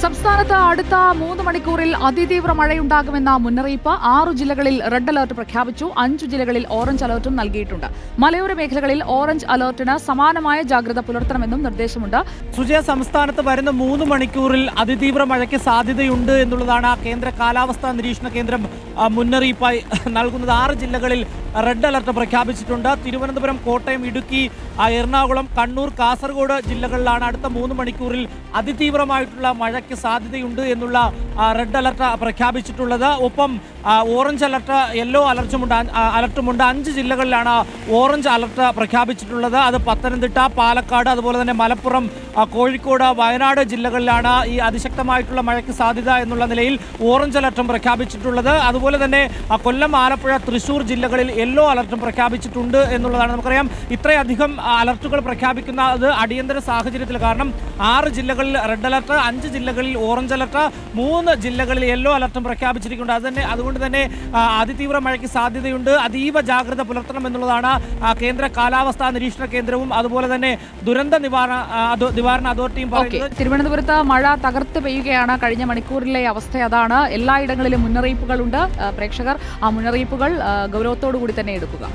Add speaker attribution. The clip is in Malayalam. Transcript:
Speaker 1: സംസ്ഥാനത്ത് അടുത്ത 3 മണിക്കൂറിൽ അതിതീവ്ര മഴയുണ്ടാകുമെന്ന മുന്നറിയിപ്പ്. 6 ജില്ലകളിൽ റെഡ് അലർട്ട് പ്രഖ്യാപിച്ചു. 5 ജില്ലകളിൽ ഓറഞ്ച് അലർട്ടും നൽകിയിട്ടുണ്ട്. മലയോര മേഖലകളിൽ ഓറഞ്ച് അലർട്ടിന് സമാനമായ ജാഗ്രത പുലർത്തണമെന്നും നിർദ്ദേശമുണ്ട്.
Speaker 2: സുജയ, സംസ്ഥാനത്ത് വരുന്ന 3 മണിക്കൂറിൽ അതിതീവ്ര മഴയ്ക്ക് സാധ്യതയുണ്ട് എന്നുള്ളതാണ് കേന്ദ്ര കാലാവസ്ഥാ നിരീക്ഷണ കേന്ദ്രം മുന്നറിയിപ്പായി നൽകുന്നത്. 6 ജില്ലകളിൽ റെഡ് അലർട്ട് പ്രഖ്യാപിച്ചിട്ടുണ്ട്. തിരുവനന്തപുരം, കോട്ടയം, ഇടുക്കി, എറണാകുളം, കണ്ണൂർ, കാസർഗോഡ് ജില്ലകളിലാണ് അടുത്ത 3 മണിക്കൂറിൽ അതിതീവ്രമായിട്ടുള്ള മഴയ്ക്ക് സാധ്യതയുണ്ട് എന്നുള്ള റെഡ് അലർട്ട് പ്രഖ്യാപിച്ചിട്ടുള്ളത്. ഒപ്പം ഓറഞ്ച് അലർട്ട്, യെല്ലോ അലർട്ടുമുണ്ട്. 5 ജില്ലകളിലാണ് ഓറഞ്ച് അലർട്ട് പ്രഖ്യാപിച്ചിട്ടുള്ളത്. അത് പത്തനംതിട്ട, പാലക്കാട്, അതുപോലെ തന്നെ മലപ്പുറം, കോഴിക്കോട്, വയനാട് ജില്ലകളിലാണ് ഈ അതിശക്തമായിട്ടുള്ള മഴയ്ക്ക് സാധ്യത എന്നുള്ള നിലയിൽ ഓറഞ്ച് അലർട്ടും പ്രഖ്യാപിച്ചിട്ടുള്ളത്. അതുപോലെ തന്നെ കൊല്ലം, ആലപ്പുഴ, തൃശ്ശൂർ ജില്ലകളിൽ യെല്ലോ അലർട്ടും പ്രഖ്യാപിച്ചിട്ടുണ്ട് എന്നുള്ളതാണ്. നമുക്കറിയാം, ഇത്രയധികം അലർട്ടുകൾ പ്രഖ്യാപിക്കുന്നത് അടിയന്തര സാഹചര്യത്തിൽ. കാരണം 6 ജില്ലകളിൽ റെഡ് അലർട്ട്, 5 ജില്ലകളിൽ ഓറഞ്ച് അലർട്ട്, 3 ജില്ലകളിൽ യെല്ലോ അലർട്ടും പ്രഖ്യാപിച്ചിരിക്കുന്നത്. അതുകൊണ്ട് തന്നെ അതിതീവ്ര മഴയ്ക്ക് സാധ്യതയുണ്ട്. അതീവ ജാഗ്രത പുലർത്തണം എന്നുള്ളതാണ് കേന്ദ്ര കാലാവസ്ഥാ നിരീക്ഷണ കേന്ദ്രവും അതുപോലെ തന്നെ ദുരന്ത നിവാരണ അതോറിറ്റിയും പറയുന്നത്.
Speaker 1: തിരുവനന്തപുരത്ത് മഴ തകർത്ത് പെയ്യുകയാണ്. കഴിഞ്ഞ മണിക്കൂറിലെ അവസ്ഥ അതാണ്. എല്ലായിടങ്ങളിലും മുന്നറിയിപ്പുകളുണ്ട്. പ്രേക്ഷകർ ആ മുന്നറിയിപ്പുകൾ ഗൗരവത്തോടു കൂടി തന്നെ എടുക്കുക.